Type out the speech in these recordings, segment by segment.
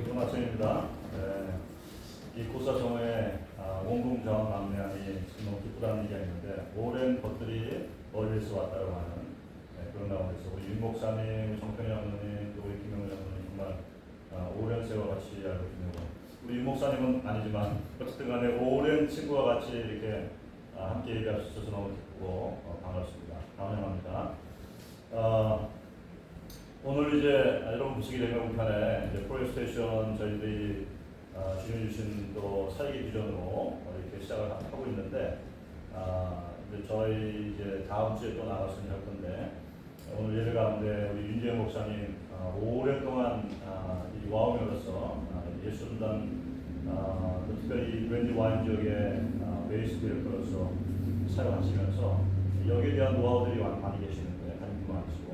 좋은 아침입니다. 이 고사정오에 원궁자원 막내하니 너무 기쁘다는 얘기가 있는데 오랜 것들이 멀리서 왔다고 하는 그런 가운데서 우리 윤 목사님, 정편희 장로님, 또 우리 김영우 장로님 정말 오랜 세월 같이 알고 있는 우리 윤 목사님은 아니지만 어쨌든 간에 오랜 친구와 같이 이렇게 함께 예배할 수 있어서 너무 기쁘고 반갑습니다. 환영합니다. 오늘 이제 여러분 보시게 되면 우편에 이제 포레스테이션 저희들이 지원해 주신 또 사역의 비전으로 이렇게 시작을 하고 있는데 이제 저희 이제 다음 주에 또 나갔으면 할 건데 오늘 예배 가운데 우리 윤재영 목사님 오랫동안 이 와우면으로서 예술단 특별히 웬디 와인 지역의 베이스 디렉터로서 사역하시면서 여기에 대한 노하우들이 많이 계시는데 가장 많으시고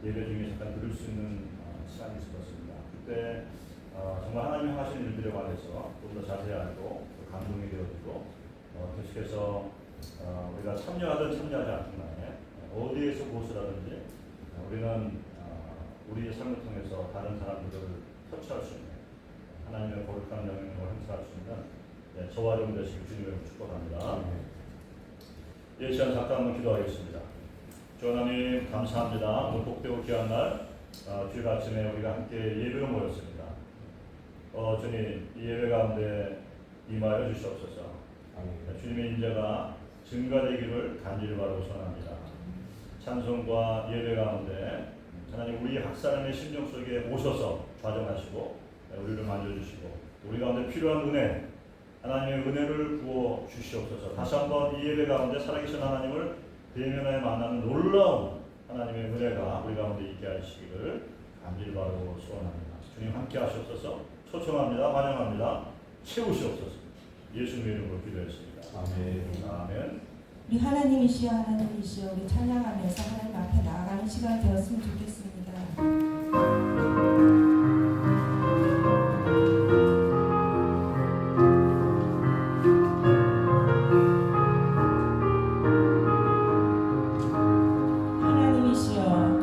예배 중에 잠깐 들을 수 있는 시간이 있을 것 같습니다. 그때 정말 하나님이 하시는 일들에 관해서 좀 더 자세히 알고 감동이 되어지고 계속해서 우리가 참여하든 참여하지 않든 간에 어디에서 무엇을 하든지 우리는 우리의 삶을 통해서 다른 사람들을 터치할 수 있는 하나님의 거룩한 영향력을 행사할 수 있는 저와 좀 되시길 주님을 축복합니다. 이 시간 잠깐 한번 기도하겠습니다. 주 하나님 감사합니다. 오늘 복되고 귀한 날 주일 아침에 우리가 함께 예배로 모였습니다. 주님 이 예배 가운데 임하여 주시옵소서. 주님의 인자가 증가되기를 간절히 바라고 소원합니다. 찬송과 예배 가운데 하나님 우리 각 사람의 심정 속에 오셔서 좌정하시고 우리를 만져주시고 우리 가운데 필요한 은혜 하나님의 은혜를 부어 주시옵소서. 다시 한번 이 예배 가운데 살아계신 하나님을 대면하여 만나는 놀라운 하나님의 은혜가 우리 가운데 있게 하시기를 간절히 바라고 소원합니다. 주님 함께 하시옵소서. 초청합니다. 환영합니다. 채우시옵소서. 예수님의 이름으로 기도했습니다. 아멘. 우리 하나님이시여 하나님이시여 우리 찬양하면서 하나님 앞에 나아가는 시간 되었으면 좋겠습니다. 하나님이시여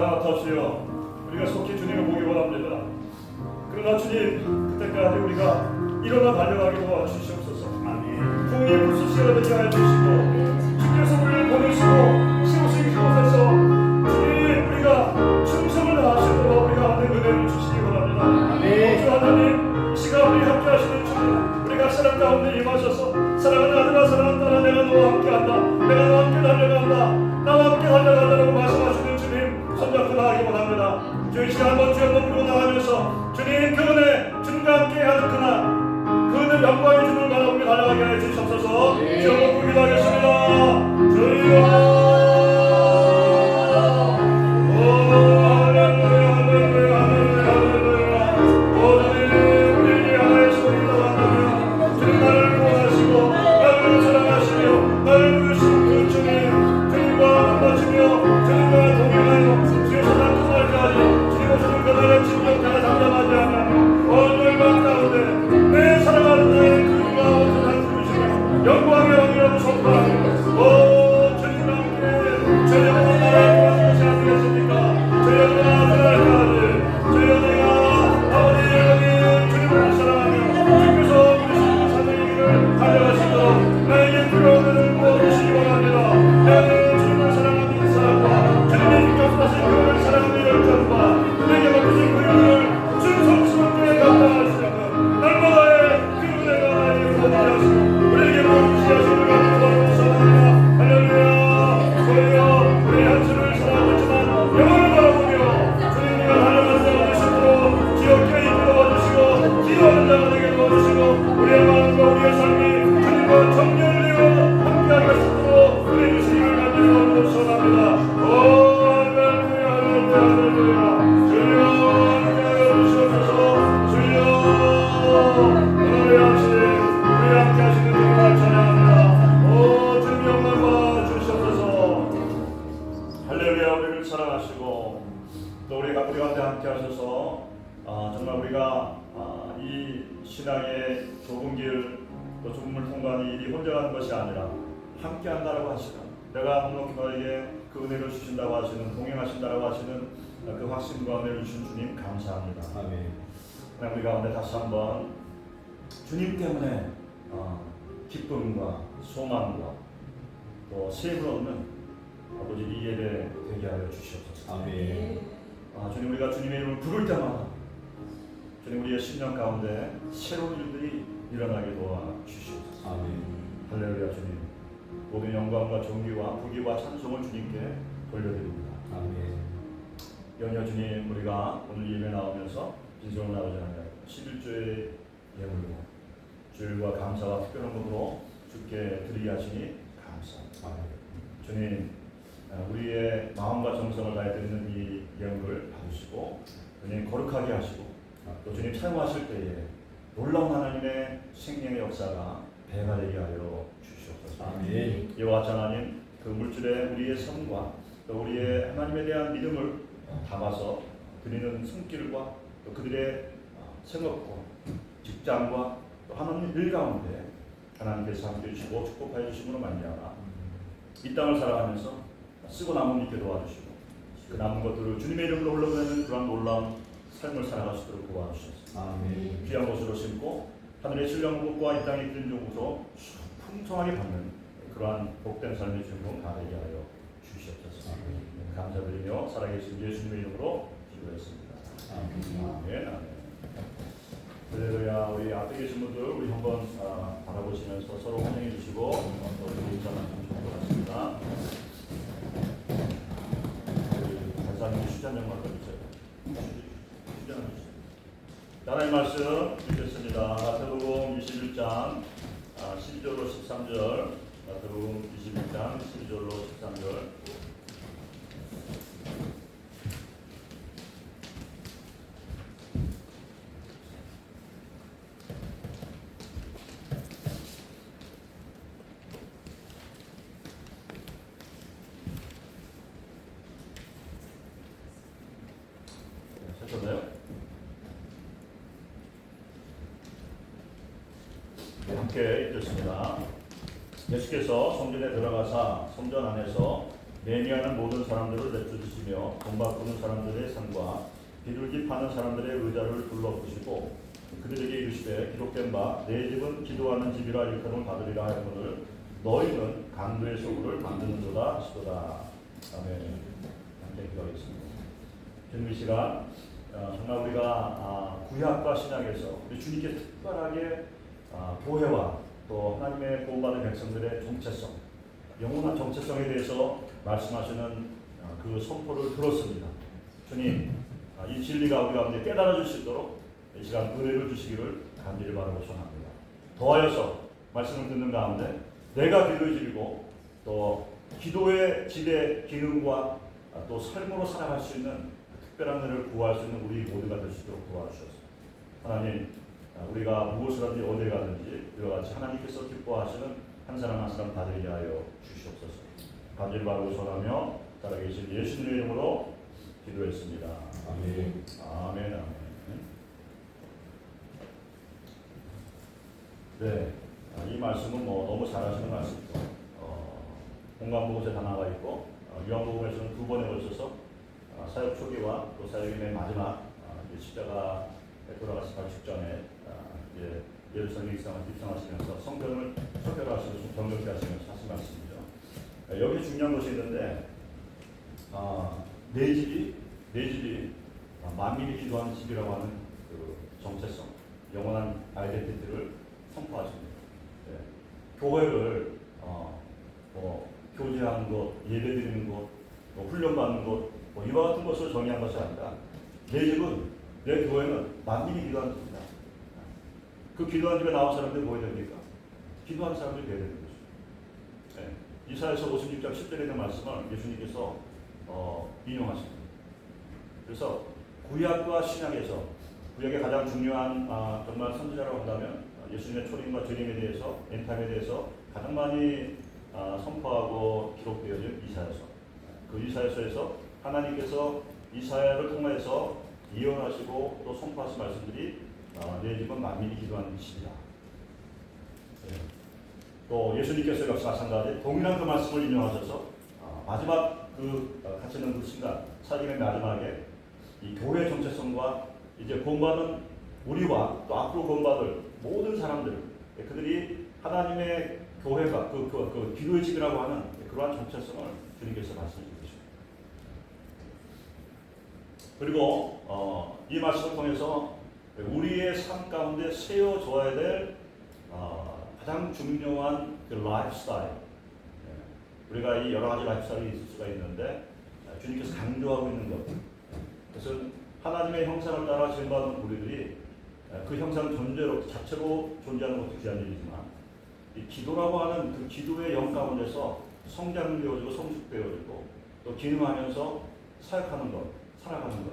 마라나타 주여, 우리가 속히 주님을 보기 원합니다. 그러나 주님, 그때까지 우리가 일어나 달려가게 도와주시옵소서. 아멘. 풍이 불쏘시어되게 하여 주시고, 주께서 우리를 보내시고 세우신 그곳에서 주님, 우리가 충성을 다하시도록 우리 가운데 은혜를 주시기 바랍니다. 아멘. 주 하나님, 이 시간 우리 함께 하시는 주님, 우리가 사랑 가운데 임하셔서 사랑하는 아들아, 사랑하는 딸아, 내가 너와 함께한다, 내가 너와 함께 달려간다, 나와 함께 달려간다라고 말씀하시는 주님 손잡고 나가기 원합니다. 주의 시간 한번 주여 한번 부르고 나가면서 주님 그 은혜, 주님과 함께 하는 그날, 그 은혜 영광의 주님을 바라보며 달려가게 하여 주시옵소서. 주여 한번 부르기도 하겠습니다. 주여. 영광의 왕이라고 선포하며 오 주님과 함께 저희가 나라를 구하시는 것이 아니겠습니까? 저희가 나라까지 저희가 내가 아버지 여기 주님을 사랑하며 주께서 부르시는 삶의 길을 달려가시도록 나에게 필요한 은혜를 부어주시기 원합니다. 나는 주님을 사랑하는 이 사랑과 주님의 인격하신 그를 사랑하는 열정과 내게 맡기신 그 일을 충성스럽게 감당할 수 있는 날마다의 그 은혜가 나에게 부어주시고 우리에게 부어주시는 것을 감사합니다. 할렐루야. 저희여 우리 한수를 사랑하지만 영원을 바라보며 주님과 달려가는 자가 되시도록 기억해 이끌어 와주시고 기도하는 자가 되게 도와주시고 우리의 마음과 우리의 삶이 주님과 정렬되어 함께하게 하시도록 우리의 주시기를 간절히 원합니다. 오 할렐루야 할렐루야 할렐루야. 주여 함께하여 주시옵소서. 주여 오늘의 아침 우리 함께 하시는 주님을 찬양합니다. 오 주님 영광 받아주시옵소서. 할렐루야. 우리를 사랑하시고 또 우리 가운데 함께 하셔서 정말 우리가 이 신앙의 좁은 길, 또 죽음을 통과하는 일이 혼자 가는 것이 아니라 함께 한다라고 하시는, 내가 넉넉히 너에게 그 은혜를 주신다고 하시는, 동행하신다라고 하시는 그 확신과 은혜를 주신 주님 감사합니다. 아멘. 그냥 우리 가운데 다시 한번 주님 때문에 기쁨과 소망과 또 세임을 얻는 아버지 이 예배 되게 하여 주시옵소서. 아멘. 주님, 우리가 주님의 이름을 부를 때마다 주님 우리의 심령 가운데 새로운 일들이 일어나게 도와주시옵소서. 아멘. 할렐루야. 주님 모든 영광과 존귀와 부귀와 찬송을 주님께 돌려드립니다. 아멘. 연여 주님, 우리가 오늘 예배 나오면서 빈손을 나오지 않아요. 11조의 예물로 주일과 감사와 특별한 것으로 주께 드리게 하시니 감사합니다. 아멘. 주님, 우리의 마음과 정성을 다해 드리는 이 예물을 받으시고 주님 거룩하게 하시고 또 주님 사용하실 때에 놀라운 하나님의 생명의 역사가 배가 되게 하여 주시옵소서. 아멘. 이와 같이 하나님, 그 물질에 우리의 삶과 또 우리의 하나님에 대한 믿음을 담아서 드리는 손길과 또 그들의 생업과 직장과 또 하나님 일 가운데 하나님께서 함께 해주시고 축복하여 주심으로 말미암아 이 땅을 살아가면서 쓰고 남은 있게 도와주시고 그 남은 것들을 주님의 이름으로 흘러보내는 그런 놀라운 삶을 살아가시도록 도와주셔서 아멘. 귀한 곳으로 심고 하늘의 신령국과 이 땅의 기준 중으로 풍성하게 받는 그러한 복된 삶의 주인공 다 되게 하여 주시옵소서. 감사드리며 살아계신 예수님의 이름으로 기도했습니다. 아멘. 아멘. 할렐루야. 우리 앞에 계신 분들 우리 한번 바라보시면서 서로 환영해 주시고 또 우리 인사 나누면 좋을 것 같습니다. 발사님 휴전 영광 주세요. 휴전을 주세요. 하나님 말씀 읽겠습니다. 마태복음 21장 12절로 13절. 마태복음 21장 12절로 13절. 하셨나요? 네, 함께 읽겠습니다. 예수께서 성전에 들어가사 성전 안에서 매니아는 모든 사람들을 내쫓으시며 돈 바꾸는 사람들의 상과 비둘기 파는 사람들의 의자를 둘러부시고 그들에게 이르시되 기록된 바 내 집은 기도하는 집이라 일컬음을 받으리라 하였거늘 너희는 강도의 소굴을 만드는도다 하시도다. 아멘. 함께 기도하겠습니다. 주님 이 시간 정말 우리가 구약과 신약에서 우리 주님께서 특별하게 교회와 또 하나님의 구원받은 백성들의 정체성, 영원한 정체성에 대해서 말씀하시는 그 선포를 들었습니다. 주님, 이 진리가 우리 가운데 깨달아질 수 있도록 이 시간 은혜를 주시기를 간절히 바라고 소원합니다. 더하여서 말씀을 듣는 가운데 내가 기도의 집이고 또 기도의 집의 기능과 또 삶으로 살아갈 수 있는 특별한 은혜를 구할 수 있는 우리 모두가 될 수 있도록 도와주셔서 하나님, 우리가 무엇을 하든지 어디에 가든지 이와 같이 하나님께서 기뻐하시는 한 사람 한 사람 다 되게 하여 주시옵소서. 간절히 바라고 소원하며 살아계신 예수님의 이름으로 기도했습니다. 아멘. 아멘. 아멘. 네, 이 말씀은 너무 잘하시는 말씀이고 공관복음에 다 나와 있고 요한복음에서는 두 번에 걸쳐서 사역 초기와 또 사역의 맨 마지막 십자가에 돌아가시기 직전에 이제 예루살렘 입성하시면서 성전을 설교하시면서 경력케 하시면서 하신 말씀이죠. 여기 중요한 것이 있는데 내 집이 만민이 기도하는 집이라고 하는 그 정체성, 영원한 아이덴티티를 선포하십니다. 네. 교회를 교제하는 것, 예배드리는 것, 훈련받는 것, 이와 같은 것을 정의한 것이 아니라 내 교회는 만민이 기도하는 집이다. 그 기도하는 집에 나온 사람들이 뭐 해야 됩니까? 기도하는 사람들이 되어야 되는 것이죠. 네. 이사야서 56장 10절에 있는 말씀을 예수님께서 인용하십니다. 그래서 구약과 신약에서 구약의 가장 중요한 정말 선지자라고 한다면 예수님의 초림과 재림에 대해서 엔타임에 대해서 가장 많이 선포하고 기록되어진 이사야서. 그 이사야서에서 하나님께서 이사야를 통해서 예언하시고 또 선포하신 말씀들이 내 집은 만민이 기도하는 집이다. 네. 또 예수님께서 역시 마찬가지 동일한 그 말씀을 인용하셔서 마지막 같이 있는 그 순간 사역의 마지막에 이 교회의 정체성과 이제 구원받은 우리와 또 앞으로 구원받을 모든 사람들 그들이 하나님의 교회가 그 기도의 집이라고 하는 그러한 정체성을 주님께서 말씀해 주십니다. 그리고 이 말씀을 통해서 우리의 삶 가운데 세워져야 될 가장 중요한 그 라이프 스타일, 우리가 이 여러 가지 라이프 스타일이 있을 수가 있는데 주님께서 강조하고 있는 것, 그것은 하나님의 형상을 따라 지음받은 우리들이 그 형상 자체로 존재하는 것도 귀한 일이지만 이 기도라고 하는 그 기도의 영 가운데서 성장되어지고 성숙되어지고 또 기능하면서 사역하는 것, 살아가는 것,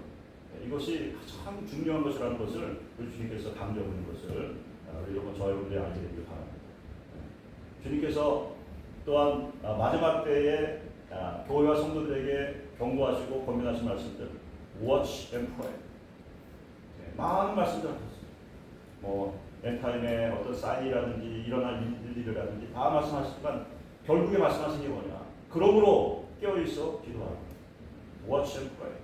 이것이 가장 중요한 것이라는 것을 우리 주님께서 강조하고 있는 것을 우리 여러분 저와 여러분들이 알게 되길 바랍니다. 주님께서 또한 마지막 때에 교회와 성도들에게 경고하시고 권면하신 말씀들, Watch and pray. 많은 말씀들 하셨습니다. 엔타임의 어떤 사인이라든지 일어날 일들이라든지 다 말씀하시지만 결국에 말씀하신 게 뭐냐? 그러므로 깨어있어 기도하라. Watch and pray.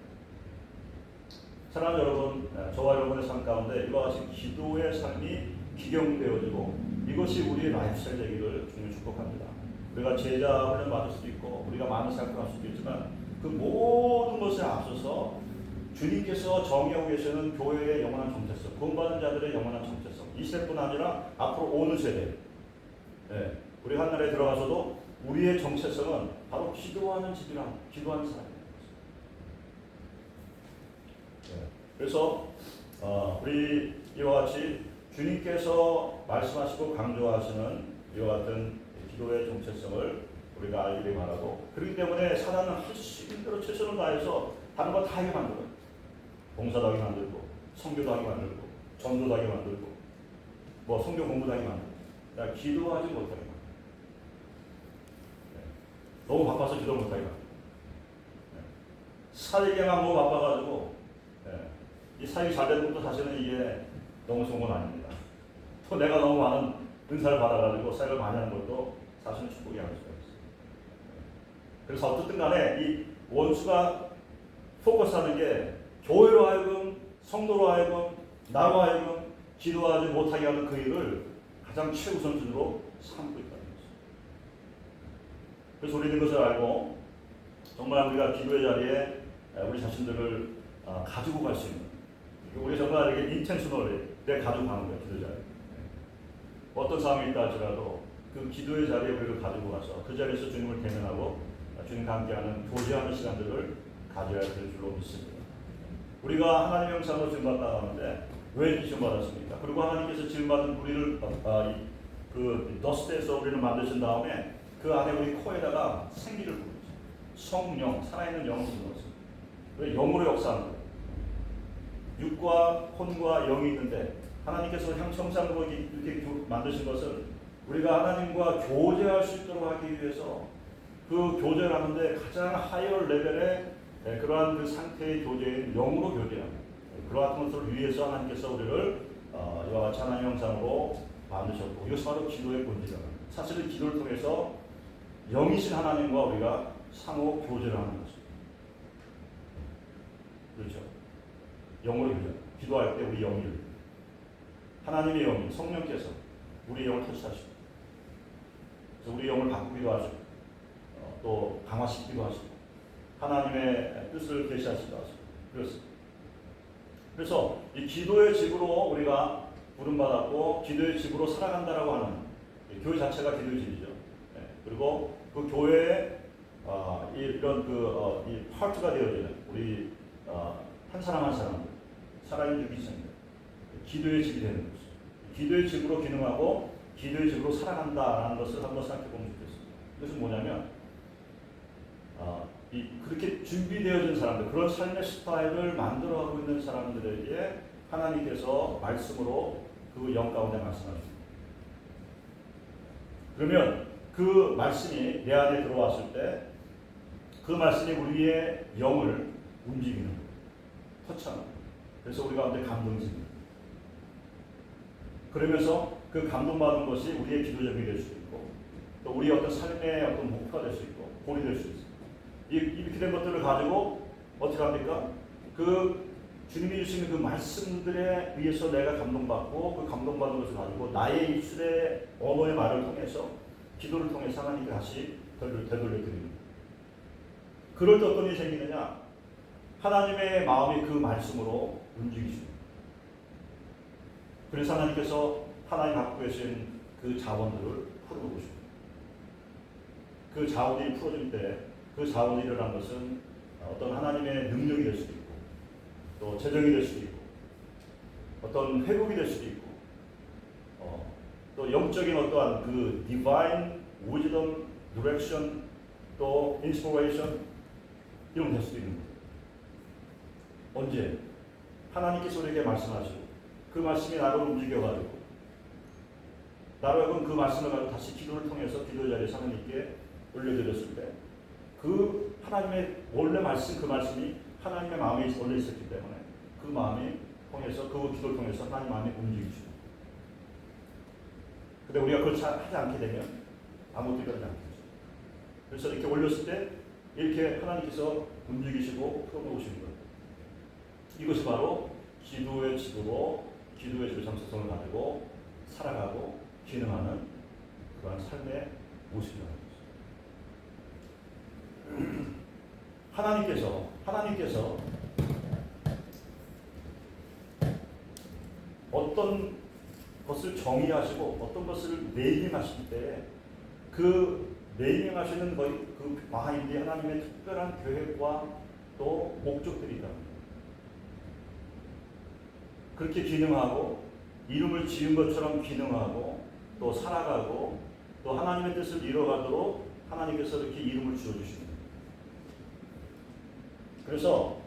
사랑하는 여러분, 저와 여러분의 삶 가운데 이와 같이 기도의 삶이 기경되어지고 이것이 우리의 라이프스타일 되기를 주님 축복합니다. 우리가 제자 훈련 받을 수도 있고 우리가 많은 삶을 할 수도 있지만 그 모든 것에 앞서서 주님께서 정의하고 계시는 교회의 영원한 정체성, 구원받은 자들의 영원한 정체성, 이 세대뿐 아니라 앞으로 오는 세대, 우리 한나라에 들어가서도 우리의 정체성은 바로 기도하는 집이라, 기도하는 사람입니다. 그래서 우리 이와 같이 주님께서 말씀하시고 강조하시는 이와 같은 기도의 정체성을 우리가 알기를 바라고, 그렇기 때문에 사단은 할 수 있는 대로 최선을 다해서 다른 거 다 하게 만들어요. 봉사도 하게 만들고, 선교도 하게 만들고, 전도도 하게 만들고, 성경 공부도 하게 만들고, 기도하지 못하게 만들고, 너무 바빠서 기도 못하게 만들고, 사역에만 너무 바빠가지고, 이 사역이 잘 되는 것도 사실은 이게 너무 좋은 건 아닙니다. 또 내가 너무 많은 은사를 받아가지고 사역을 많이 하는 것도 사실은 축복이 아닐 수가 있어요. 그래서 어쨌든 간에 이 원수가 포커스하는 게 교회로 하여금, 성도로 하여금, 나로 하여금 기도하지 못하게 하는 그 일을 가장 최우선순위로 삼고 있다는 거죠. 그래서 우리는 그것을 알고 정말 우리가 기도의 자리에 우리 자신들을 가지고 갈 수 있는, 우리 정말 이게 인텐셔널리 내 가지고 가는 거예요. 기도 자리에. 어떤 상황이 있다 할지라도 그 기도의 자리에 우리를 가지고 가서 그 자리에서 주님을 대면하고 주님과 함께하는 교제하는 시간들을 가져야 될 줄로 믿습니다. 우리가 하나님의 형상으로 지음받다 하는데 왜 이렇게 지음받았습니까? 그리고 하나님께서 지음받은 우리를 그 더스트에서 우리를 만드신 다음에 그 안에 우리 코에다가 생기를 부르죠. 성령, 살아있는 영을 주는 것입니다. 왜 영으로 역사하는 거예요? 육과 혼과 영이 있는데 하나님께서 형상으로 이렇게 만드신 것은 우리가 하나님과 교제할 수 있도록 하기 위해서 그 교제를 하는데 가장 하이어 레벨의 그러한 그 상태의 교제인 영으로 교제합니다. 그러한 것을 위해서 하나님께서 우리를 이와 같이 하나님의 형상으로 만드셨고, 이것이 바로 기도의 본질입니다. 사실은 기도를 통해서 영이신 하나님과 우리가 상호 교제를 하는 것입니다. 그렇죠? 영으로 교제. 기도할 때 우리 영을, 하나님의 영이 성령께서 우리 영을 터치하시고, 그래서 우리 영을 바꾸기도 하시고, 또 강화시키기도 하시고, 하나님의 뜻을 계시하시기도 하시고, 그렇습니다. 그래서 이 기도의 집으로 우리가 부름받았고 기도의 집으로 살아간다라고 하는 교회 자체가 기도의 집이죠. 그리고 그 교회에 이런 이 파트가 되어지는 우리 한 사람 한 사람 살아있는 유기체입니다. 기도의 집이 되는 것이죠. 기도의 집으로 기능하고 기도의 집으로 살아간다라는 것을 한번 생각해 보면 좋겠습니다. 이것은 뭐냐면 그렇게 준비되어진 사람들, 그런 삶의 스타일을 만들어가고 있는 사람들에게 하나님께서 말씀으로 그 영 가운데 말씀하십니다. 그러면 그 말씀이 내 안에 들어왔을 때 그 말씀이 우리의 영을 움직이는 거예요. 터치하는 거예요. 그래서 우리 가운데 감동이 생깁니다. 그러면서 그 감동받은 것이 우리의 기도적이 될 수 있고 또 우리의 어떤 삶의 어떤 목표가 될 수 있고 골이 될 수 있습니다. 이렇게 된 것들을 가지고 어떻게 합니까? 그 주님이 주시는 그 말씀들에 의해서 내가 감동받고 그 감동받은 것을 가지고 나의 입술의 언어의 말을 통해서 기도를 통해서 하나님께 다시 되돌려드립니다. 그럴 때 어떤 일이 생기느냐? 하나님의 마음이 그 말씀으로 움직이십니다. 그래서 하나님께서 하나님 갖고 계신 그 자원들을 풀어보십니다. 그 자원이 풀어질 때 그 자원이 일어난 것은 어떤 하나님의 능력이 될 수도 있고 또 재정이 될 수도 있고 어떤 회복이 될 수도 있고 또 영적인 어떠한 그 divine wisdom, direction 또 inspiration 이런 될 수도 있는 거예요. 언제? 하나님께서 우리에게 말씀하시고 그 말씀이 나를 움직여가지고 나로 하여금 그 말씀을 가지고 다시 기도를 통해서 기도 자리에 하나님께 올려드렸을 때 그 하나님의 원래 말씀, 그 말씀이 하나님의 마음에 원래 있었기 때문에 그 마음이 통해서 그 기도를 통해서 하나님 마음이 움직이시고 근데 우리가 그렇지 하지 않게 되면 아무것도 일어나지 않겠죠. 그래서 이렇게 올렸을 때 이렇게 하나님께서 움직이시고 풀어놓으시는 거예요. 이것이 바로 기도의 집으로 기도의 집의 정체성을 가지고 살아가고 기능하는 그러한 삶의 모습이라는 거죠. 하나님께서 어떤 것을 정의하시고 어떤 것을 네이밍하실 때 그 네이밍하시는 그 마인드에 하나님의 특별한 계획과 또 목적들이 있다. 그렇게 기능하고 이름을 지은 것처럼 기능하고 또 살아가고 또 하나님의 뜻을 이뤄가도록 하나님께서 이렇게 이름을 지어주십니다. 그래서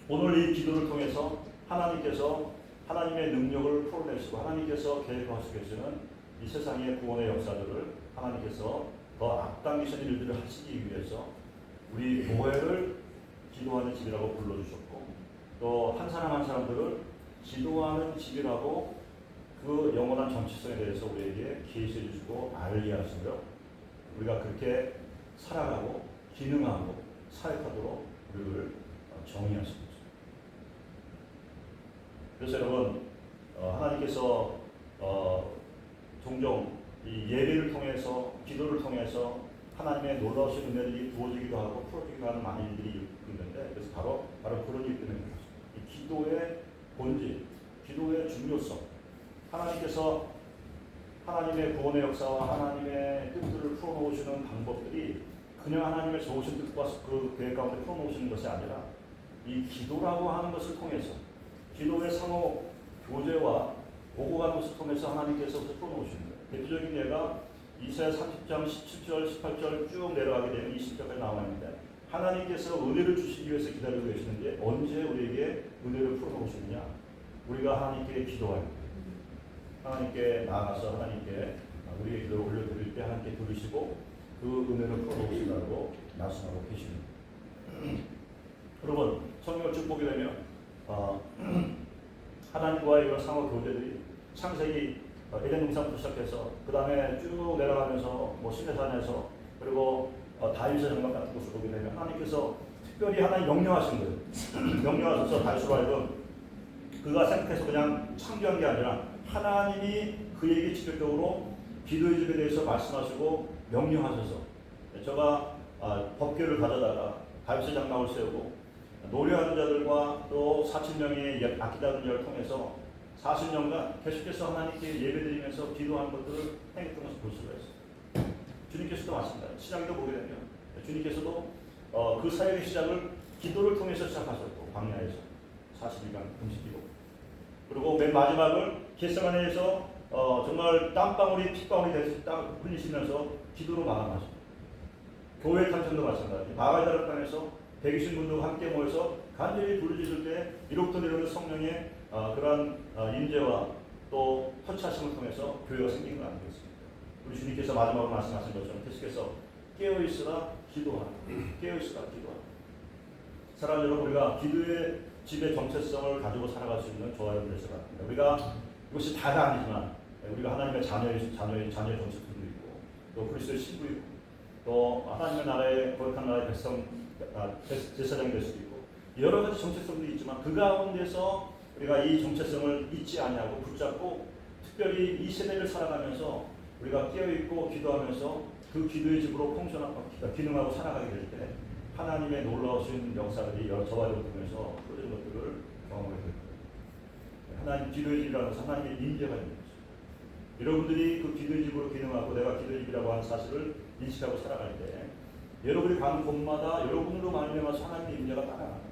오늘 이 기도를 통해서 하나님께서 하나님의 능력을 풀어내시고 하나님께서 계획하시고 계시는 이 세상의 구원의 역사들을 하나님께서 더 앞당기시는 일들을 하시기 위해서 우리 교회를 기도하는 집이라고 불러주셨고 또 한 사람 한 사람들을 기도하는 집이라고 그 영원한 정체성에 대해서 우리에게 계시해 주시고 알게 하시고요. 우리가 그렇게 살아가고 기능하고 사역하도록 우리를 정의하신 거죠. 그래서 여러분 하나님께서 종종 이 예배를 통해서 기도를 통해서 하나님의 놀라우신 은혜들이 부어지기도 하고 풀어지기도 하는 많은 일들이 있는데 그래서 바로 그런 일 때문에 이 기도의 본질, 기도의 중요성, 하나님께서 하나님의 구원의 역사와 하나님의 뜻들을 풀어놓으시는 방법들이 그냥 하나님의 좋으신 뜻과 그 계획 가운데 풀어놓으시는 것이 아니라 이 기도라고 하는 것을 통해서 기도의 상호 교제와 오고 가는 것을 통해서 하나님께서 풀어놓으시는 거예요. 대표적인 예가 이사야 30장 17절 18절 쭉 내려가게 되면 20절까지 나와 있는데 하나님께서 은혜를 주시기 위해서 기다리고 계시는데 언제 우리에게 은혜를 풀어놓으시느냐? 우리가 하나님께 기도할 때, 하나님께 나아가서 하나님께 우리의 기도를 올려드릴 때 하나님께 들으시고 그 은혜를 풀어놓으시라고 말씀하고 계십니다. 여러분 성경을 쭉 보게 되면 하나님과의 이런 상호 교제들이 창세기 에덴 동산부터 시작해서 그 다음에 쭉 내려가면서 뭐 시내산에서 그리고 다윗의 장막 같은 것을 보게 되면 하나님께서 특별히 하나님 명령하신 거예요. 명령하셔서 다윗으로 하여금 그가 생각해서 그냥 창조한 게 아니라 하나님이 그에게 직접적으로 기도의 집에 대해서 말씀하시고 명령하셔서 저가 법궤를 가져다가 다윗의 장막을 세우고 노래하는 자들과 또 4,000명의 악기다는 자를 통해서 40년간 계속해서 하나님께 예배드리면서 기도하는 것들을 행했던 것을 볼 수가 있어요. 주님께서도 마찬가지입니다. 신앙도 보게 되면 주님께서도 그 사역의 시작을 기도를 통해서 시작하셨고 광야에서 40일간 금식기도 그리고 맨 마지막을 겟세마네에서 정말 땀방울이 핏방울이 돼서 땀 흘리시면서 기도로 마감하십니다. 교회 탄생도 마찬가지. 바가다를 땅에서 120분들과 함께 모여서 간절히 부르짖을 때 이로부터 내려오는 성령의 그러한 임재와 또 터치하심을 통해서 교회가 생긴 거 아니겠습니까? 우리 주님께서 마지막으로 말씀하신 것처럼 계속해서 깨어있으라 기도하라. 깨어있으라 기도하라. 사랑하는 여러분, 우리가 기도의 집의 정체성을 가지고 살아갈 수 있는 저와 여러분들 되시기 바랍니다. 우리가 이것이 다가 아니지만 우리가 하나님의 자녀의 정체성도 있고 또 그리스도의 신부이고 또 하나님의 나라의 거룩한 나라의 제사장이 될 수도 있고 여러 가지 정체성도 있지만 그 가운데서 우리가 이 정체성을 잊지 아니하고 붙잡고 특별히 이 세대를 살아가면서 우리가 깨어있고 기도하면서 그 기도의 집으로 펑션하고 기능하고 살아가게 될 때 하나님의 놀라우신 역사들이 저와 여러분 통해서 그런 것들을 경험하게 될 거예요. 하나님 기도의 집이라는 것은 하나님의 임재가 있는 거죠. 여러분들이 그 기도의 집으로 기능하고 내가 기도의 집이라고 하는 사실을 인식하고 살아갈 때 여러분이 가는 곳마다 여러분으로 말미암아서 하나님의 임재가 따라가는 거예요.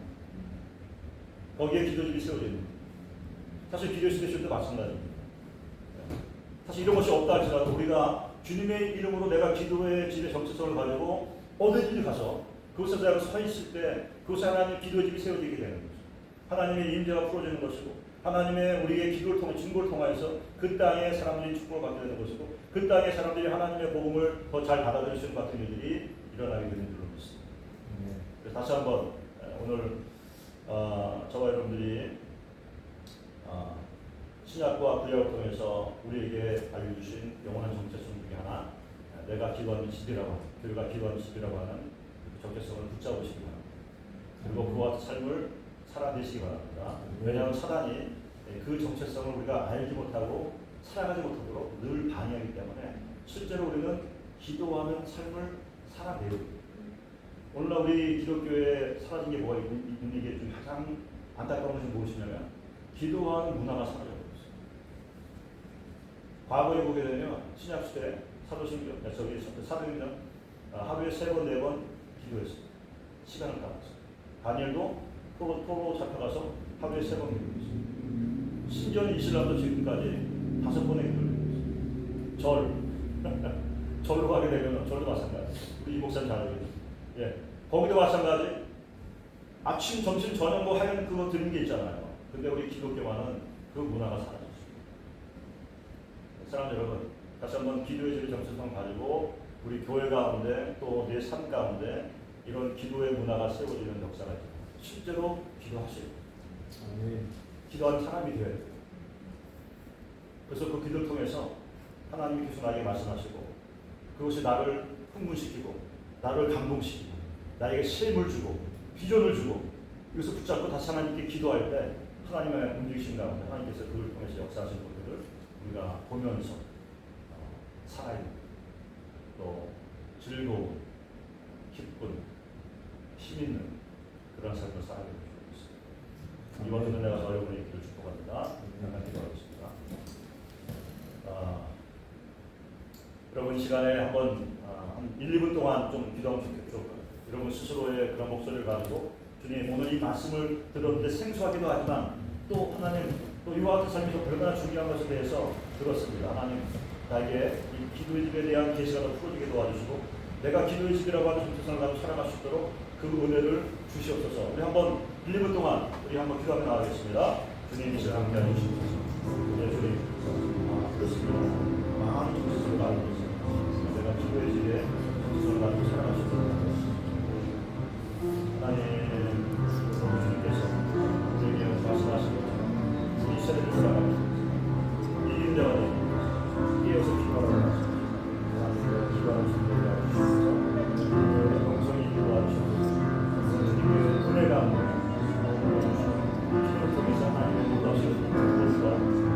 거기에 기도집이 세워져 있는 거예요. 사실 기도의 시대도 마찬가지입니다. 사실 이런 것이 없다 할지라도 우리가 주님의 이름으로 내가 기도의 집의 정체성을 가지고 어디든지 가서 그곳에서 내가 서 있을 때 그곳에 하나님의 기도의 집이 세워지게 되는 거죠. 하나님의 임재가 풀어지는 것이고 하나님의 우리의 기도를 통해 증거를 통하여서 그 땅에 사람들이 축복을 받게 되는 것이고 그 땅에 사람들이 하나님의 복음을 더 잘 받아들일 수 있는 같은 일들이 일어나게 되는 줄로 믿습니다. 그래서 다시 한번 오늘 저와 여러분들이 신약과 구약을 통해서 우리에게 알려주신 영원한 정체성 중에 하나 내가 기도하는 집이라고 하는 교회가 기도하는 집이라고 하는 정체성을 붙잡으시기 바랍니다. 그리고 그와 삶을 살아내시기 바랍니다. 왜냐하면 사단이 그 정체성을 우리가 알지 못하고 살아가지 못하도록 늘 방해하기 때문에 실제로 우리는 기도하는 삶을 살아내요. 오늘날 우리 기독교에 사라진 게 뭐가 있는 게 좀 가장 안타까운 것이 무엇이냐면 기도하는 문화가 사라져버렸어요. 과거에 보게 되면 신약시대 사도행전 하루에 3번 4번 기도했어요. 시간을 따랐어요. 다니엘도 포로 잡혀가서 하루에 3번 기도했어요. 신전 이슬람도 지금까지 5번의 기도를 했어요. 절로 가게 되면 절도 마찬가지. 우리 이 목사님 잘 알고 계시죠? 예, 거기도 마찬가지. 아침, 점심, 저녁 뭐 하는 그거 드리는 게 있잖아요. 근데 우리 기독교만은 그 문화가 사라졌어요. 사랑하는 여러분, 다시 한번 기도의 집의 정체성을 가지고 우리 교회 가운데 또 내 삶 가운데 이런 기도의 문화가 세워지는 역사가 있어요. 실제로 기도하시고 기도하는 사람이 되어야 돼요. 그래서 그 기도를 통해서 하나님이 계속 나에게 말씀하시고 그것이 나를 흥분시키고 나를 감동시키고 나에게 쉼을 주고 비전을 주고 이것을 붙잡고 다시 하나님께 기도할 때 하나님의 움직이신 가운데 하나님께서 그걸 통해서 역사하신 것들을 우리가 보면서 살아있는 또 즐거운 기쁜 힘있는 그런 삶을 살아가게 되고 있습니다. 이번 주는 내가 여러분의 기도를 축복합니다. 잠깐 기도하겠습니다. 여러분 시간에 한번 한 1, 2분 동안 좀 기도하면 좋겠죠. 여러분 스스로의 그런 목소리를 가지고 주님 오늘 이 말씀을 들었는데 생소하기도 하지만 또 하나님 또 이와 같은 삶이 얼마나 중요한 것에 대해서 들었습니다. 하나님 나에게 이 기도의 집에 대한 계시가 더 풀어지게 도와주시고 내가 기도의 집이라고 하는 정체성을 가지고 살아갈 수 있도록 그 은혜를 주시옵소서. 우리 한번 1, 2분 동안 우리 한번 기도하며 나가겠습니다. 주님 이 시간 함께 해주시옵소서. 네, 주님 그렇습니다. 많은 정체성을 가지고 있습니다. 내가 기도의 집에 정체성을 가지고 살아갈 수 있도록 하나님 주님께서 우리에게 말씀하신 것처럼 이 세대를 살아갑니다. 이 인자가 이에서 기도하라고 하십니다. 하나님께 기도하는 준비를 하시옵소서. 동성이 기도하시옵소서. 주님의 은혜가 기도를 통해서 하나님의 놀라우신 것과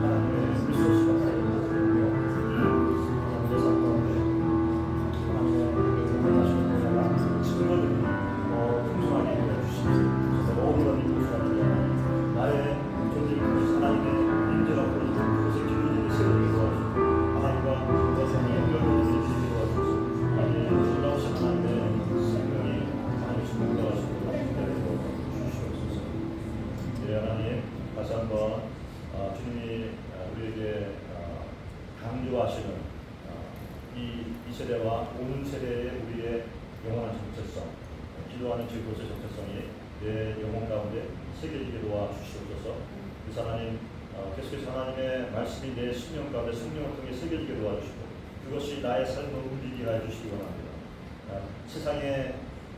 하나님의 리소스가 쌓여있고 내 삶 가운데 하나님의 놀라우신 은혜가 증거들이 풍성하게 해주시옵소서. 오늘은 이 모습을 나의 존재를 통해서 하나님의 인재가 보여주고 그것을 기도를 세우게 도와주시고 하나님과 그것을 연결을 해주시게 도와주셔서 하나님의 놀라우신 하나님의 생명이 하나님의 주님을 도와주시고 주시옵소서. 예, 하나님 다시 한번 주님이 우리에게 강조하시는 이 세대와 오는 세대의 우리의 영원한 정체성, 기도하는 즐거움의 정체성이 내 영혼 가운데 새겨지게 도와주시옵소서. 그래서 하나님 계속해서 하나님의 말씀이 내 심령 가운데 성령을 통해 새겨지게 도와주시고 그것이 나의 삶을 움직이게 해주시기 원합니다. 세상의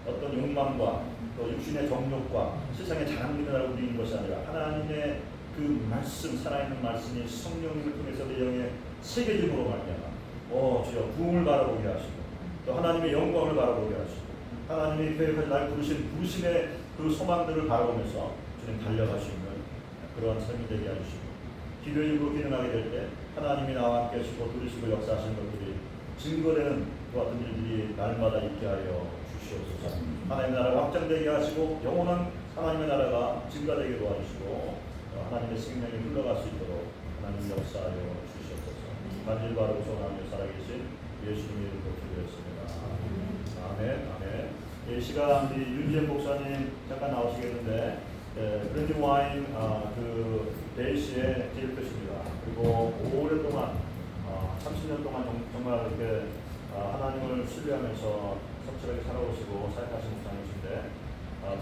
어떤 욕망과 또 육신의 정욕과 세상의 자랑미를 움직이는 것이 아니라 하나님의 그 말씀, 살아있는 말씀이 성령님을 통해서 내 영에 새겨짐으로 말미암아 주여 부흥을 바라보게 하시고 또 하나님의 영광을 바라보게 하시고 하나님이 계획하신 날 부르신 부르심의 그 소망들을 바라보면서 주님 달려갈 수 있는 그러한 삶이 되게 해주시고 기도의 입으로 기능하게 될 때 하나님이 나와 함께 하시고 누리시고 역사하시는 것들이 증거되는 그 같은 일들이 날마다 있게 하여 주시옵소서. 하나님의 나라가 확장되게 하시고 영원한 하나님의 나라가 증가되게 도와주시고 하나님의 생명이 흘러갈 수 있도록 하나님 역사하여 주시옵소서. 만질 바르고 소원하며 살아계신 예수님의 이름으로 기도했습니다. 아멘. 아멘. 이 시간 우리 윤지현 목사님 잠깐 나오시겠는데 브랜디 와인 그 데이시의 디렉터십니다. 그리고 오랫동안 30년 동안 정말 이렇게 하나님을 신뢰하면서 성실하게 살아오시고 사역하신 목사님이신데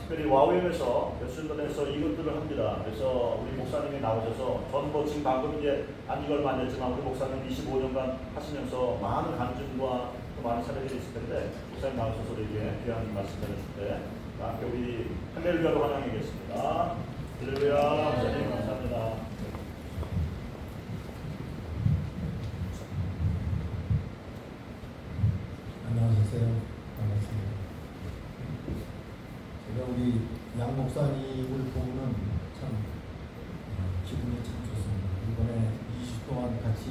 특별히 와우엠에서 몇 순간에서 이것들을 합니다. 그래서 우리 목사님이 나오셔서 전 뭐 지금 방금 이제 안지 얼마 안 됐지만 우리 목사님 25년간 하시면서 많은 간증과 또 많은 사례들이 있을 텐데 목사님 나오셔서 우리에게 귀한 말씀 전해줄 때 함께 우리 할렐루야로 환영하겠습니다. 할렐루야. 목사님 감사합니다. 안녕하세요. 반갑습니다. 제가 우리 양 목사님을 보면 참 기분이 참 좋습니다. 이번에 2주 동안 같이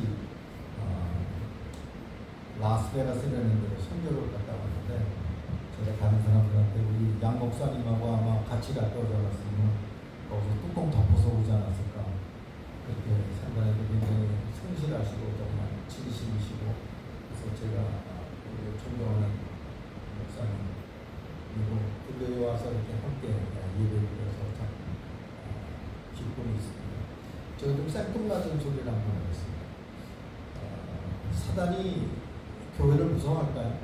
라스베가스라는 데로 선교를 갔다 왔는데 제가 다른 사람들한테 우리 양 목사님하고 아마 같이 갔다 오지 않았으면 거기서 뚜껑 덮어서 오지 않았을까 그렇게 생각해도 굉장히 성실하시고 정말 진심이시고 그래서 제가 존경하는 목사님 그리고 교회에 와서 이렇게 함께 예배를 드려서 참 기쁨이 있습니다. 제가 좀 생뚱맞은 소리를 한번 하겠습니다. 사단이 교회를 무서워할까요?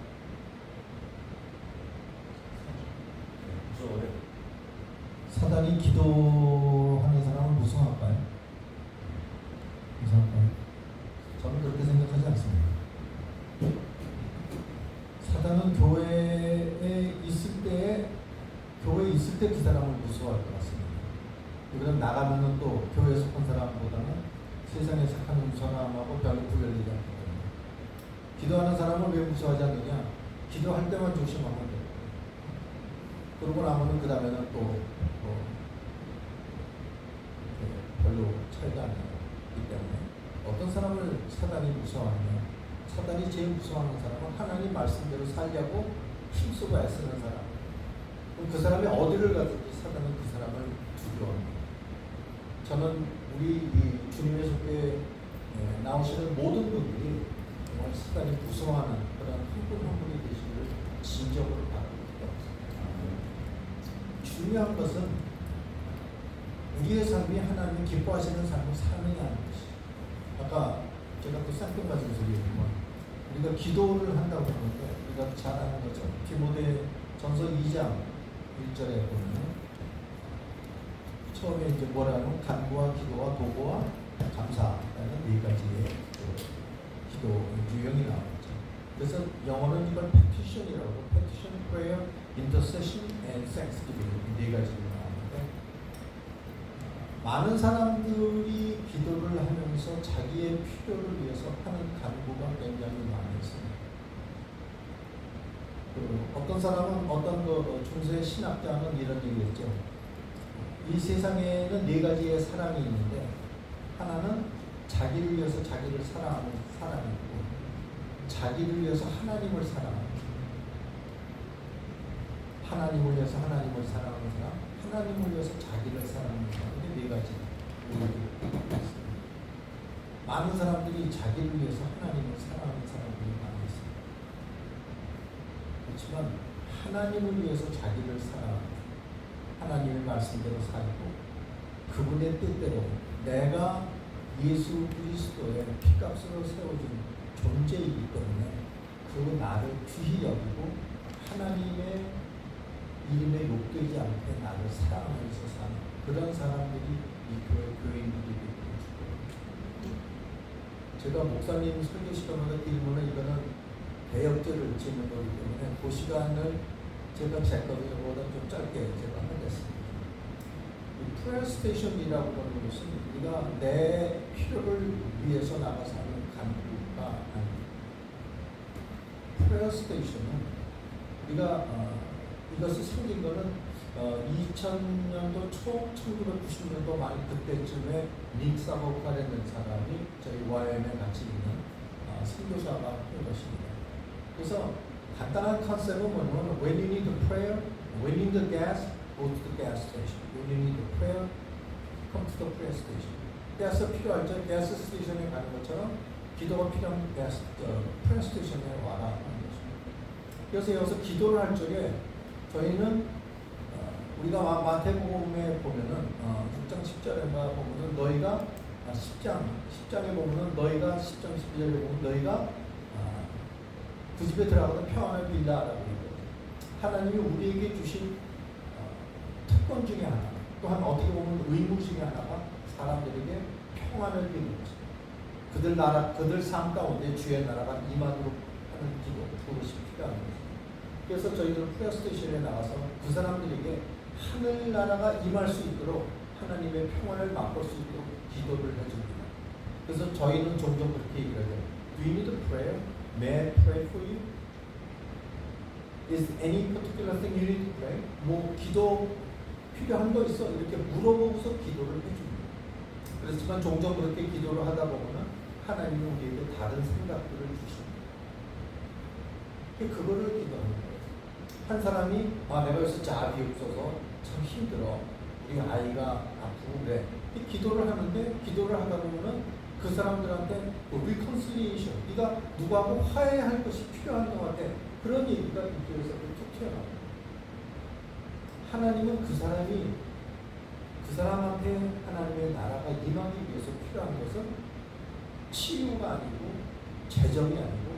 무서워요. 사단이 기도하는 사람을 무서워할까요? 무서워할까요? 저는 그렇게 생각하지 않습니다. 사단은 교회에 있을 때 그 사람을 무서워할 것 같습니다. 그럼 나가면은 또 교회에 속한 사람보다는 세상에 속한 사람하고 별로 구별되지 않거든요. 기도하는 사람을 왜 무서워하지 않느냐? 기도할 때만 조심하면 돼요. 그러고 나면은 그 다음에는 또 별로 차이가 안 나기 때문에 어떤 사람을 사단이 무서워하냐? 사단이 제일 무서워하는 사람은 하나님 말씀대로 살려고 힘쓰고 애쓰는 사람. 그럼 그 사람이 어디를 가든지 사단은 그 사람을 두려워합니다. 저는 우리 이 주님의 속에 나오시는 모든 분들이 정말 사단이 무서워하는 그런 한 분 한 분이 되시기를 진정으로 바랍니다. 중요한 것은 우리의 삶이 하나님이 기뻐하시는 삶을 사느냐는 것이. 아까 제가 또 쌍둥맞은 소리였지만 우리가 기도를 한다고 하는데 우리가 잘 아는 거죠. 디모데 전서 2장 1절에 보면 처음에 이제 뭐라고 간구와 기도와 도구와 감사라는 네 가지의 기도 유형이 나오죠. 그래서 영어는 이걸 petition이라고 petition, prayer, intercession, and thanksgiving 네 가지로 나오는데 많은 사람들이 기도를 하면서 자기의 필요를 위해서 하는 간구가 굉장히 많이 있습니다. 어떤 사람은 어떤 중세 신학자는 이런 얘기했죠. 이 세상에는 네 가지의 사랑이 있는데 하나는 자기를 위해서 자기를 사랑하는 사람이 있고 자기를 위해서 하나님을 사랑하는 하나님을 위해서 하나님을 사랑하는 사람, 하나님을 위해서 자기를 사랑하는 사람. 네 가지. 많은 사람들이 자기를 위해서 하나님을 사랑하는 사람들이 많이 있습니다. 그렇지만 하나님을 위해서 자기를 사랑하는 하나님의 말씀대로 살고 그분의 뜻대로 내가 예수 그리스도의 피값으로 세워진 존재이기 때문에 그 나를 귀히 여기고 하나님의 이름에 욕되지 않게 나를 사랑하면서 사는 그런 사람들이 이 교인들이 되고 제가 목사님 설교 시간마다 드리면 이거는 대역죄를 짓는 거기 때문에 그 시간을 제가 제 거보다 좀 짧게 제가 하겠습니다. 이 프레어 스테이션이라고 하는 것은 우리가 내 필요를 위해서 나가서 하는 간구가 아닙니다. 프레어 스테이션은 우리가 이것이 생긴 거는 2000년도 초, 1990년도 많이 그때쯤에 닉 사보카라는 사람이 저희 YM에 같이 있는 선교사가 한 것입니다. 그래서 간단한 컨셉은 뭐냐면 when you need a prayer, when you need the gas, go to the gas station. When you need a prayer, come to the prayer station. 가스 필요할 때 가스 스테이션에 가는 것처럼 기도가 필요한 가스 prayer station에 와라 하는 것입니다. 그래서 여기서 기도를 할 적에 저희는 우리가 마태복음에 보면은 6장 10절인가 보면은 너희가 10장에 보면은 너희가 10장 12절에 보면 너희가 그 집에 들어가서 평안을 빌라라고 얘기해요. 하나님이 우리에게 주신 특권 중에 하나, 또한 어떻게 보면 의무 중에 하나가 사람들에게 평안을 비는 것입니다. 그들 나라, 그들 삶 가운데 주의 나라가 임하도록 하는 기도, 그것이 필요한 것입니다. 그래서 저희들은 프레어 스테이션에 나가서 그 사람들에게 하늘나라가 임할 수 있도록 하나님의 평안을 맛볼 수 있도록 기도를 해줍니다. 그래서 저희는 종종 그렇게 얘기를 해요. Do you need a prayer? May I pray for you? Is any particular thing you need to pray? 뭐 기도 필요한 거 있어? 이렇게 물어보고서 기도를 해줍니다. 그렇지만 종종 그렇게 기도를 하다 보면 하나님은 우리에게 다른 생각들을 주십니다. 그거를 기도하는 거예요. 한 사람이 내가 여기서 자비 없어서 참 힘들어. 우리 아이가 아프고 그래. 기도를 하는데 기도를 하다 보면은 그 사람들한테 reconciliation, 네가 누구하고 화해할 것이 필요한 것 같아. 그런 얘기가 기도에서 툭 튀어나옵니다. 하나님은 그 사람한테 하나님의 나라가 임하기 위해서 필요한 것은 치유가 아니고 재정이 아니고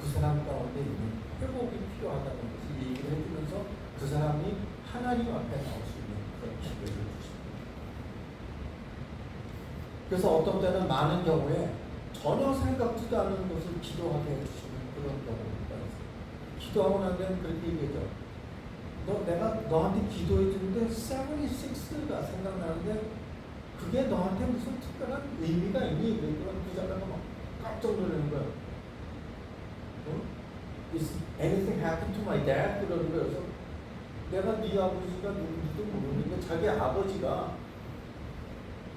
그 사람 가운데 있는 회복이 필요하다는 것을 얘기를 해주면서 그 사람이 하나님 앞에 나올 수 있는 그런 기회를 주십니다. 그래서 어떤 때는 많은 경우에 전혀 생각지도 않은 것을 기도하게 해주시는 그런 경우가 있어요. 기도하고 난 다음에 그렇게 얘기하죠. 내가 너한테 기도해 주는데 76가 생각나는데 그게 너한테 무슨 특별한 의미가 있니? 그런 부자가 막 깜짝 놀라는 거예요. Is anything happened to my dad? 그러는 거예요. 내가 네 아버지가 누군지도 모르는데 자기 아버지가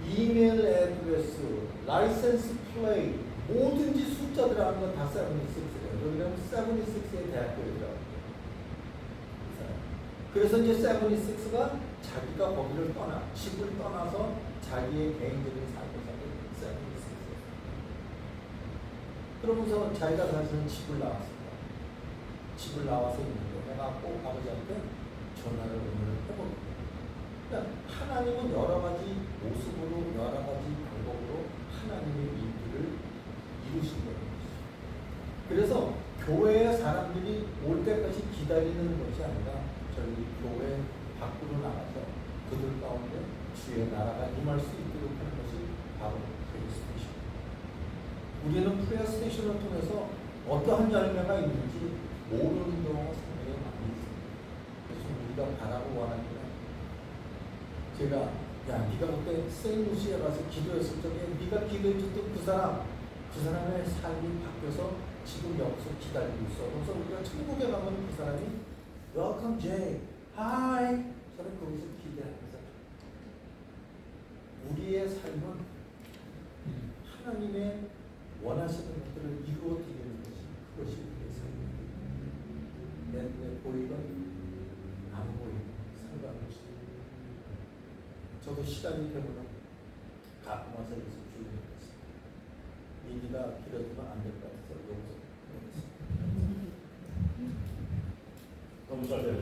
이메일 애드레스, 라이센스 플레이 뭐든지 숫자 들어가는 건 다 76래요. 그러면 76의 대학교이더라고요. 그래서 이제 76가 자기가 거기를 집을 떠나서 자기의 개인적인 삶을 사는 76이에요. 그러면서 자기가 사실은 집을 나왔습니다. 집을 나와서 있는데 내가 꼭 아버지한테 전화를 오늘 해볼게요. 그러니까 하나님은 여러 가지 모습으로 여러 가지 방법으로 하나님의 일들을 이루신 거예요. 그래서 교회에 사람들이 올 때까지 기다리는 것이 아니라 저희 교회 밖으로 나가서 그들 가운데 주의 나라가 임할 수 있도록 하는 것이 바로 프레이스테이션. 우리는 프레이스테이션을 통해서 어떠한 열매가 있는지 모르는 경우가 상당히 많이 있습니다. 그래서 우리가 바라고 원하는 건 제가 야 네가 그때 세인루시에 가서 기도했을 적에 네가 기도해줬던 그 사람의 삶이 바뀌어서 지금 여기서 기다리고 있어. 그래서 우리가 천국에 가면 그 사람이 Welcome Jay, Hi. 저는 거기서 기대하면서 우리의 삶은 하나님의 원하시는 것들을 이루어 드리는 그것이 우리의 삶입니다. 내 눈에 보이건 안 보이건 상관없이 저도 시간이 되면 가끔 와서 여기서 주문했습니다. 얘기가 길어지면 안 될 것 같아서 여기서 너무 잘 돼요.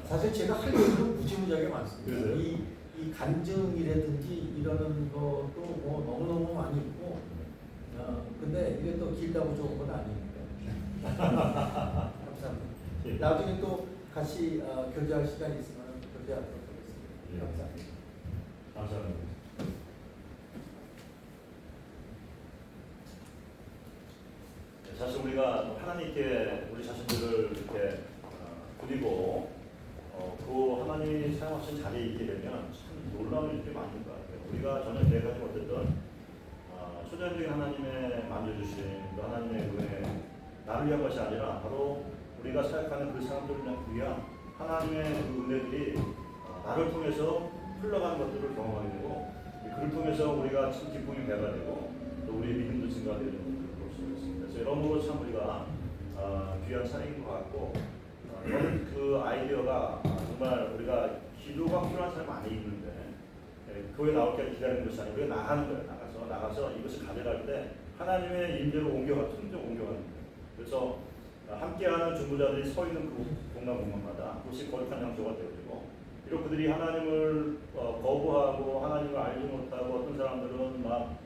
사실 제가 할 얘기도 무지무지하게 많습니다. 그래요? 이 간증이라든지 이러는 것도 뭐 너무너무 많이 있고 근데 이게 또 길다고 좋은 건 아니니까 감사합니다. 예. 나중에 또 같이 교제할 시간이 있으면 교제하도록 하겠습니다. 예. 감사합니다. 감사합니다. 사실 우리가 하나님께 우리 자신들을 이렇게 드리고 그 하나님이 사용하신 자리에 있게 되면 참 놀라운 일들이 많은 것 같아요. 우리가 전혀 내가 어쨌든 초자연적인 하나님의 만져주신 그 하나님의 은혜 나를 위한 것이 아니라 바로 우리가 생각하는 그 사람들을 위한 하나님의 그 은혜들이 나를 통해서 흘러가는 것들을 경험하게 되고 그를 통해서 우리가 참 기쁨이 배가 되고 또 우리의 믿음도 증가되는 것들을 볼 수 있습니다. 그래서 여러모로 참 우리가 귀한 사역인 것 같고 이런 그 아이디어가 정말 우리가 기도가 필요한 사람이 많이 있는데 교회 나올 때 기다리는 것이 아니고 우리가 나가는 거예요. 나가서 이것을 가져갈 때 하나님의 임재로 옮겨가 tum정 옮겨가는 거예요. 그래서 함께하는 중보자들이 서 있는 그 공간마다 그것이 거룩한 장소가 되어지고 비록 그들이 하나님을 거부하고 하나님을 알지 못하고 어떤 사람들은 막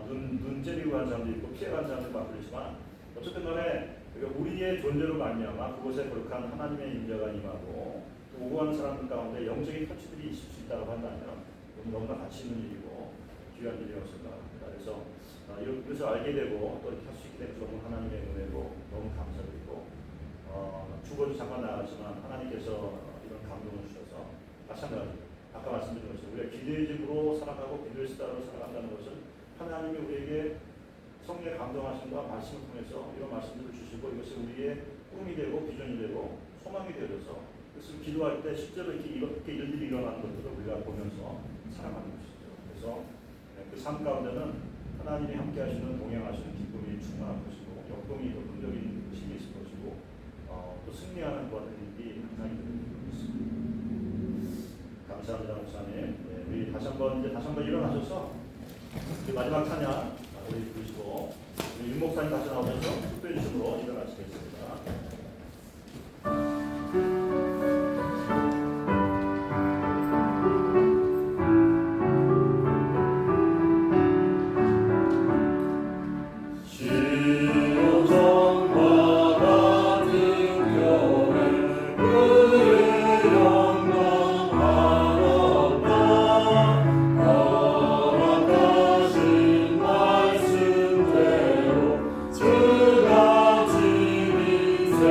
눈 째리고 한 사람도 있고 피해간 사람도 막 그렇지만 어쨌든 간에 우리의 존재로 말미암아 그곳에 거룩한 하나님의 임재가 임하고 또 오고 하는 사람들 가운데 영적인 터치들이 있을 수 있다고 한다면 너무나 가치 있는 일이고 귀한 일이라고 생각합니다. 그래서 이것을 알게 되고 또 이렇게 할 수 있게 된 너무 하나님의 은혜로 너무 감사드리고 주거도 잠깐 나갔지만 하나님께서 이런 감동을 주셔서 마찬가지 아까 말씀드린 것처럼 우리가 기도의 집으로 살아가고 기도의 수다로 살아간다는 것은 하나님이 우리에게 성령의 감동하심과 말씀을 통해서 이런 말씀들을 주시고 이것이 우리의 꿈이 되고 비전이 되고 소망이 되어져서 그것을 기도할 때 실제로 이렇게 일들이 일어나는 것들을 우리가 보면서 살아가는 것이죠. 그래서 그 삶 가운데는 하나님이 함께 하시는 동행하시는 기쁨이 충만할 것이고 역동이 더 긍정적인 힘이 있을 것이고 또 승리하는 것 같은 일이 항상 있습니다. 감사합니다, 목사님. 우리 다시 한번 일어나셔서 마지막 찬양 우리 부르시고 우리 윤 목사님 다시 나오셔서 축도해 주심으로 일어나시겠습니다. 주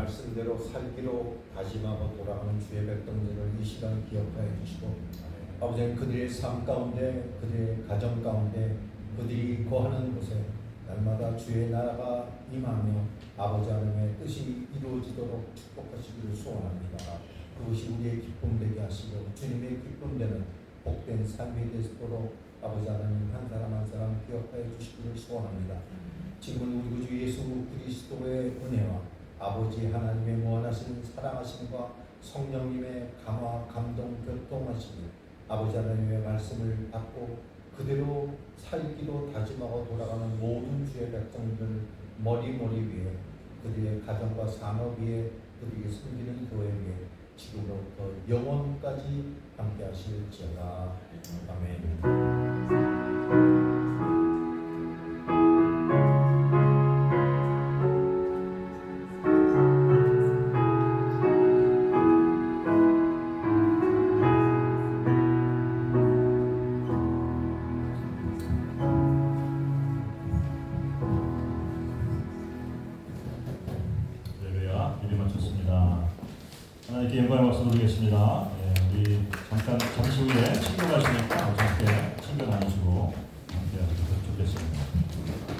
말씀대로 살기로 다짐하고 돌아가는 주의 백성들을 이 시간 기억하여 주시고 아버지 하나님 그들의 삶 가운데 그들의 가정 가운데 그들이 거하는 곳에 날마다 주의 나라가 임하며 아버지 하나님의 뜻이 이루어지도록 축복하시기를 소원합니다. 그것이 우리의 기쁨 되게 하시고 주님의 기쁨 되는 복된 삶이 되도록 아버지 하나님 한 사람 한 사람 기억하여 주시기를 소원합니다. 지금은 우리 구주 예수 그리스도의 은혜와 아버지 하나님의 무한하신 사랑하심과 성령님의 감화 감동 교통하시기 아버지 하나님의 말씀을 받고 그대로 살기로 다짐하고 돌아가는 모든 주의 백성들 머리 위에 그들의 가정과 산업 위에 그들에게 섬기는 교회 위에 지금부터 영원까지 함께 하실지어다. 아멘. 할렐루야. 예배 마쳤습니다. 하나님께 영광의 말씀 드리겠습니다. 우리 잠시 후에 친구 가시니까 함께 친구 나누시고 함께 하시면 좋겠습니다.